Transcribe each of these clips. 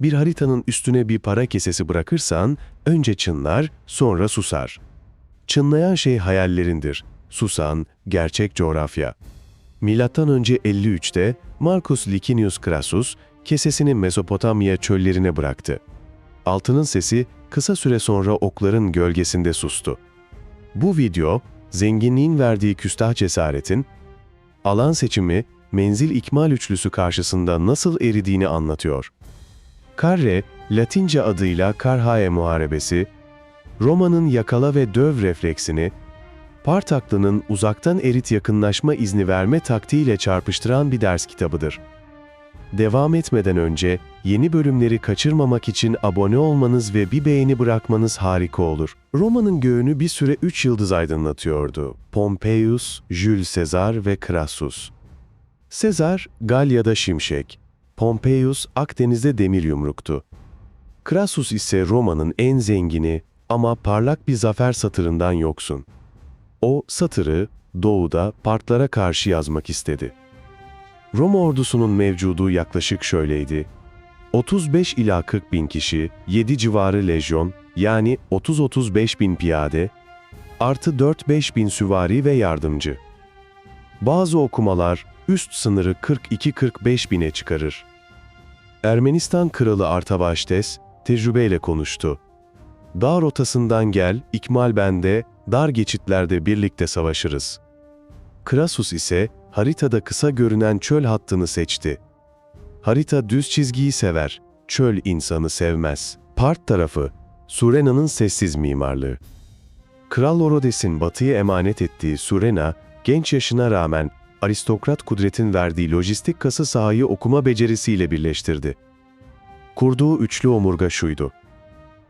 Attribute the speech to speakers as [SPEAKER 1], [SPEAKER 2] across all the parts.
[SPEAKER 1] Bir haritanın üstüne bir para kesesi bırakırsan, önce çınlar, sonra susar. Çınlayan şey hayallerindir, susan, gerçek coğrafya. Milattan önce 53'te Marcus Licinius Crassus, kesesini Mezopotamya çöllerine bıraktı. Altının sesi kısa süre sonra okların gölgesinde sustu. Bu video, zenginliğin verdiği küstah cesaretin, alan seçimi, menzil ikmal üçlüsü karşısında nasıl eridiğini anlatıyor. Carre, Latince adıyla Carrhae Muharebesi, Roma'nın yakala ve döv refleksini, Spartaklı'nın uzaktan erit yakınlaşma izni verme taktiğiyle çarpıştıran bir ders kitabıdır. Devam etmeden önce yeni bölümleri kaçırmamak için abone olmanız ve bir beğeni bırakmanız harika olur. Roma'nın göğünü bir süre 3 yıldız aydınlatıyordu. Pompeius, Jules Caesar ve Crassus. Caesar, Galya'da şimşek. Pompeius, Akdeniz'de demir yumruktu. Crassus ise Roma'nın en zengini ama parlak bir zafer satırından yoksun. O satırı doğuda Partlara karşı yazmak istedi. Roma ordusunun mevcudu yaklaşık şöyleydi. 35 ila 40 bin kişi, 7 civarı lejyon, yani 30-35 bin piyade, artı 4-5 bin süvari ve yardımcı. Bazı okumalar üst sınırı 42-45 bine çıkarır. Ermenistan kralı Artavaştes tecrübeyle konuştu. Dağ rotasından gel, ikmal bende, dar geçitlerde birlikte savaşırız. Crassus ise haritada kısa görünen çöl hattını seçti. Harita düz çizgiyi sever, çöl insanı sevmez. Part tarafı, Surena'nın sessiz mimarlığı. Kral Orodes'in batıya emanet ettiği Surena, genç yaşına rağmen aristokrat kudretin verdiği lojistik kası sahayı okuma becerisiyle birleştirdi. Kurduğu üçlü omurga şuydu.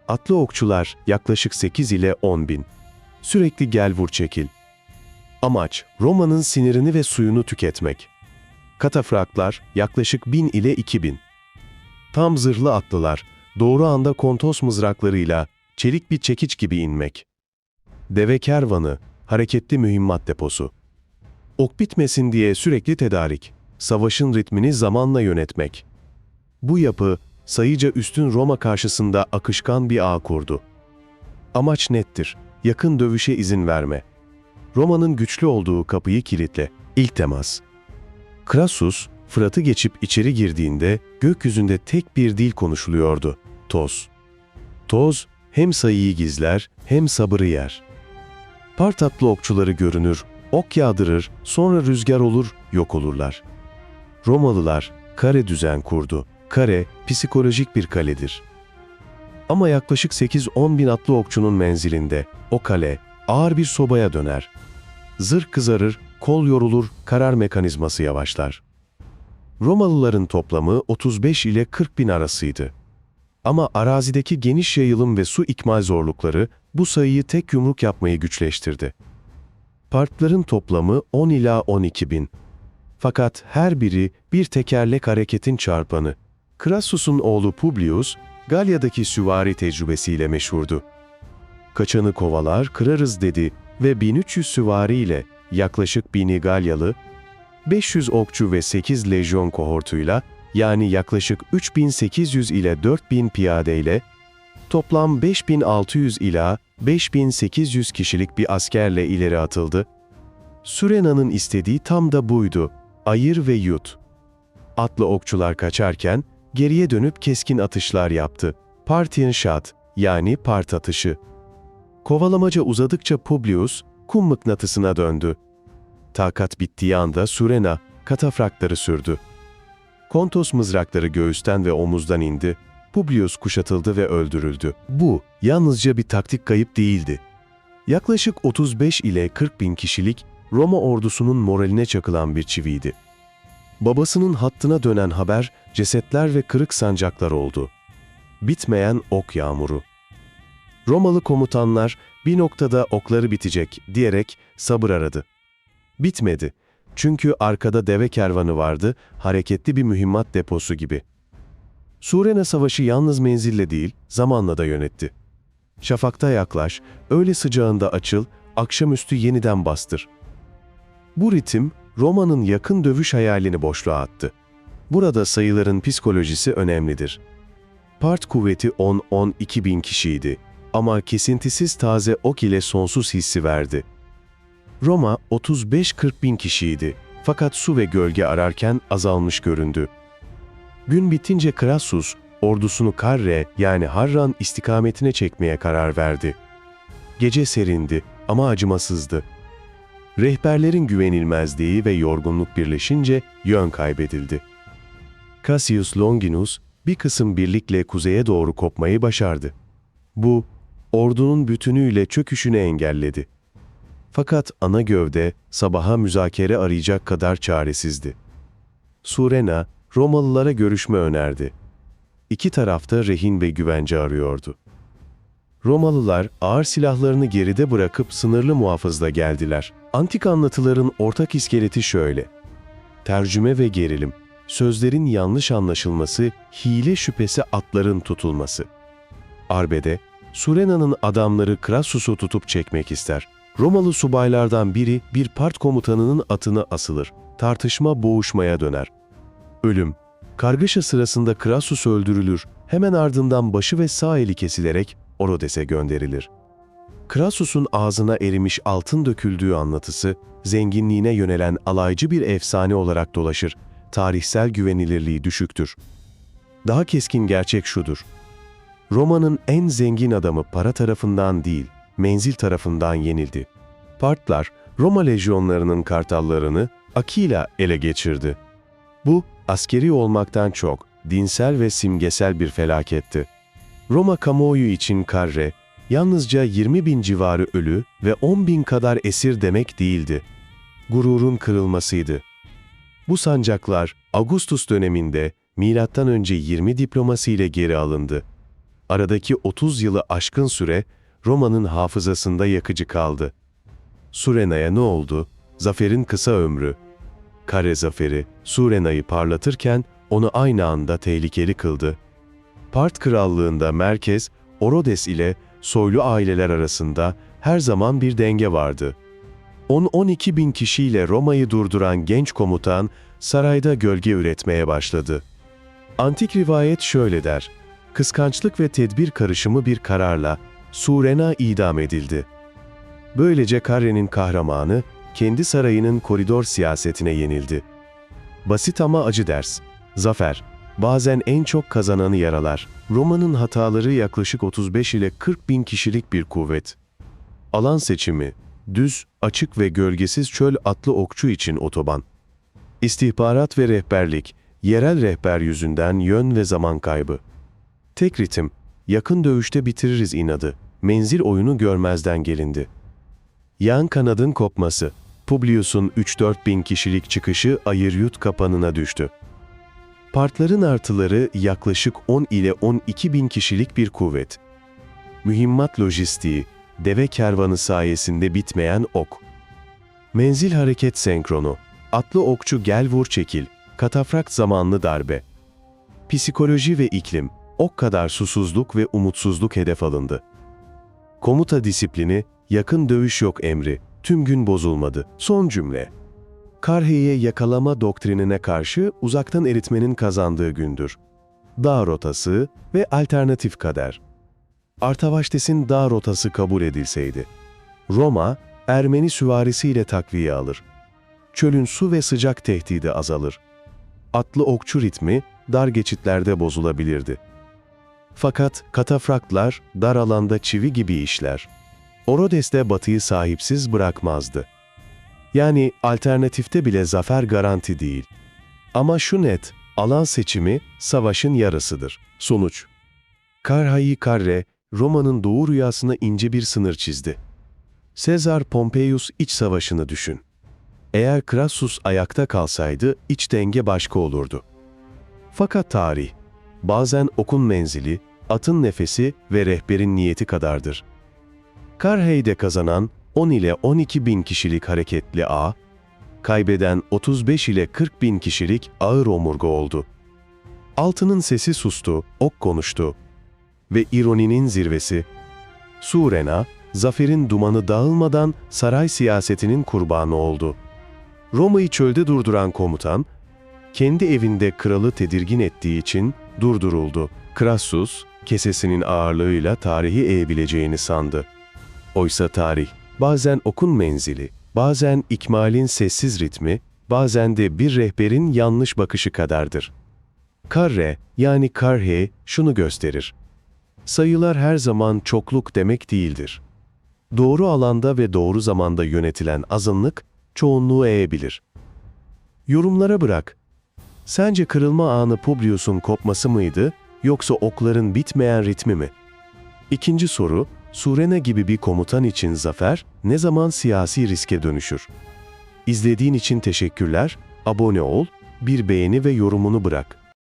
[SPEAKER 1] Atlı okçular yaklaşık 8 ile 10 bin. Sürekli gel vur çekil. Amaç, Roma'nın sinirini ve suyunu tüketmek. Katafraklar yaklaşık 1000 ile 2000. Tam zırhlı atlılar, doğru anda kontos mızraklarıyla çelik bir çekiç gibi inmek. Deve kervanı, hareketli mühimmat deposu. Ok bitmesin diye sürekli tedarik, savaşın ritmini zamanla yönetmek. Bu yapı, sayıca üstün Roma karşısında akışkan bir ağ kurdu. Amaç nettir, yakın dövüşe izin verme. Roma'nın güçlü olduğu kapıyı kilitle, ilk temas. Crassus, Fırat'ı geçip içeri girdiğinde gökyüzünde tek bir dil konuşuluyordu, toz. Toz, hem sayıyı gizler hem sabırı yer. Spartaklı okçuları görünür, ok yağdırır, sonra rüzgar olur, yok olurlar. Romalılar kare düzen kurdu. Kare, psikolojik bir kaledir. Ama yaklaşık 8-10 bin atlı okçunun menzilinde, o kale, ağır bir sobaya döner. Zırh kızarır, kol yorulur, karar mekanizması yavaşlar. Romalıların toplamı 35 ile 40 bin arasıydı. Ama arazideki geniş yayılım ve su ikmal zorlukları bu sayıyı tek yumruk yapmayı güçleştirdi. Partların toplamı 10 ila 12 bin. Fakat her biri bir tekerlek hareketin çarpanı. Crassus'un oğlu Publius, Galya'daki süvari tecrübesiyle meşhurdu. Kaçanı kovalar, kırarız dedi ve 1300 süvariyle yaklaşık 1000'i Galyalı, 500 okçu ve 8 lejyon kohortuyla, yani yaklaşık 3800 ile 4000 piyadeyle, toplam 5600 ila 5800 kişilik bir askerle ileri atıldı. Surena'nın istediği tam da buydu, ayır ve yut. Atlı okçular kaçarken, geriye dönüp keskin atışlar yaptı. Parthian shot, yani part atışı. Kovalamaca uzadıkça Publius, kum mıknatısına döndü. Takat bittiği anda Surena, katafrakları sürdü. Kontos mızrakları göğüsten ve omuzdan indi. Publius kuşatıldı ve öldürüldü. Bu, yalnızca bir taktik kayıp değildi. Yaklaşık 35 ile 40 bin kişilik Roma ordusunun moraline çakılan bir çiviydi. Babasının hattına dönen haber, cesetler ve kırık sancaklar oldu. Bitmeyen ok yağmuru. Romalı komutanlar bir noktada okları bitecek diyerek sabır aradı. Bitmedi. Çünkü arkada deve kervanı vardı, hareketli bir mühimmat deposu gibi. Surena Savaşı yalnız menzille değil, zamanla da yönetti. Şafakta yaklaş, öğle sıcağında açıl, akşamüstü yeniden bastır. Bu ritim, Roma'nın yakın dövüş hayalini boşluğa attı. Burada sayıların psikolojisi önemlidir. Part kuvveti 10-12 bin kişiydi ama kesintisiz taze ok ile sonsuz hissi verdi. Roma 35-40 bin kişiydi fakat su ve gölge ararken azalmış göründü. Gün bitince Crassus ordusunu Carre yani Harran istikametine çekmeye karar verdi. Gece serindi ama acımasızdı. Rehberlerin güvenilmezliği ve yorgunluk birleşince yön kaybedildi. Cassius Longinus bir kısım birlikle kuzeye doğru kopmayı başardı. Bu, ordunun bütünüyle çöküşünü engelledi. Fakat ana gövde sabaha müzakere arayacak kadar çaresizdi. Surena, Romalılara görüşme önerdi. İki tarafta rehin ve güvence arıyordu. Romalılar ağır silahlarını geride bırakıp sınırlı muhafızla geldiler. Antik anlatıların ortak iskeleti şöyle: tercüme ve gerilim, sözlerin yanlış anlaşılması, hile şüphesi atların tutulması. Arbede, Surena'nın adamları Crassus'u tutup çekmek ister. Romalı subaylardan biri bir part komutanının atına asılır. Tartışma boğuşmaya döner. Ölüm. Kargaşa sırasında Crassus öldürülür, hemen ardından başı ve sağ eli kesilerek Orodes'e gönderilir. Crassus'un ağzına erimiş altın döküldüğü anlatısı, zenginliğine yönelen alaycı bir efsane olarak dolaşır. Tarihsel güvenilirliği düşüktür. Daha keskin gerçek şudur: Roma'nın en zengin adamı para tarafından değil, menzil tarafından yenildi. Partlar, Roma lejyonlarının kartallarını Akila ele geçirdi. Bu, askeri olmaktan çok, dinsel ve simgesel bir felaketti. Roma kamuoyu için Carre, yalnızca 20 bin civarı ölü ve 10 bin kadar esir demek değildi. Gururun kırılmasıydı. Bu sancaklar, Augustus döneminde M.Ö. 20 diploması ile geri alındı. Aradaki 30 yılı aşkın süre, Roma'nın hafızasında yakıcı kaldı. Surena'ya ne oldu? Zaferin kısa ömrü. Carre zaferi, Surena'yı parlatırken onu aynı anda tehlikeli kıldı. Part krallığında merkez, Orodes ile soylu aileler arasında her zaman bir denge vardı. 10-12 bin kişiyle Roma'yı durduran genç komutan, sarayda gölge üretmeye başladı. Antik rivayet şöyle der: kıskançlık ve tedbir karışımı bir kararla Surena idam edildi. Böylece Carre'nin kahramanı, kendi sarayının koridor siyasetine yenildi. Basit ama acı ders. Zafer, bazen en çok kazananı yaralar. Roma'nın hataları yaklaşık 35 ile 40 bin kişilik bir kuvvet. Alan seçimi, düz, açık ve gölgesiz çöl atlı okçu için otoban. İstihbarat ve rehberlik, yerel rehber yüzünden yön ve zaman kaybı. Tek ritim, yakın dövüşte bitiririz inadı, menzil oyunu görmezden gelindi. Yan kanadın kopması, Publius'un 3-4 bin kişilik çıkışı ayır-yut kapanına düştü. Partların artıları yaklaşık 10 ile 12 bin kişilik bir kuvvet. Mühimmat lojistiği, deve kervanı sayesinde bitmeyen ok. Menzil hareket senkronu, atlı okçu gel vur çekil, katafrakt zamanlı darbe. Psikoloji ve iklim, ok kadar susuzluk ve umutsuzluk hedef alındı. Komuta disiplini, yakın dövüş yok emri, tüm gün bozulmadı. Son cümle. Carre'yi yakalama doktrinine karşı uzaktan eritmenin kazandığı gündür. Dağ rotası ve alternatif kader. Artavaştes'in dağ rotası kabul edilseydi, Roma, Ermeni süvarisiyle takviye alır. Çölün su ve sıcak tehdidi azalır. Atlı okçu ritmi dar geçitlerde bozulabilirdi. Fakat katafraktlar dar alanda çivi gibi işler. Orodes de Batı'yı sahipsiz bırakmazdı. Yani alternatifte bile zafer garanti değil. Ama şu net, alan seçimi savaşın yarısıdır. Sonuç. Carre, Roma'nın doğu rüyasına ince bir sınır çizdi. Sezar Pompeius iç savaşını düşün. Eğer Crassus ayakta kalsaydı iç denge başka olurdu. Fakat tarih, bazen okun menzili, atın nefesi ve rehberin niyeti kadardır. Carre'de kazanan 10 ile 12 bin kişilik hareketli ağ, kaybeden 35 ile 40 bin kişilik ağır omurga oldu. Altının sesi sustu, ok konuştu. Ve ironinin zirvesi, Surena, zaferin dumanı dağılmadan saray siyasetinin kurbanı oldu. Roma'yı çölde durduran komutan, kendi evinde kralı tedirgin ettiği için durduruldu. Crassus, kesesinin ağırlığıyla tarihi eğebileceğini sandı. Oysa tarih, bazen okun menzili, bazen ikmalin sessiz ritmi, bazen de bir rehberin yanlış bakışı kadardır. Karre, yani karhe, şunu gösterir. Sayılar her zaman çokluk demek değildir. Doğru alanda ve doğru zamanda yönetilen azınlık, çoğunluğu eğebilir. Yorumlara bırak. Sence kırılma anı Publius'un kopması mıydı, yoksa okların bitmeyen ritmi mi? İkinci soru, Surena gibi bir komutan için zafer ne zaman siyasi riske dönüşür? İzlediğin için teşekkürler, abone ol, bir beğeni ve yorumunu bırak.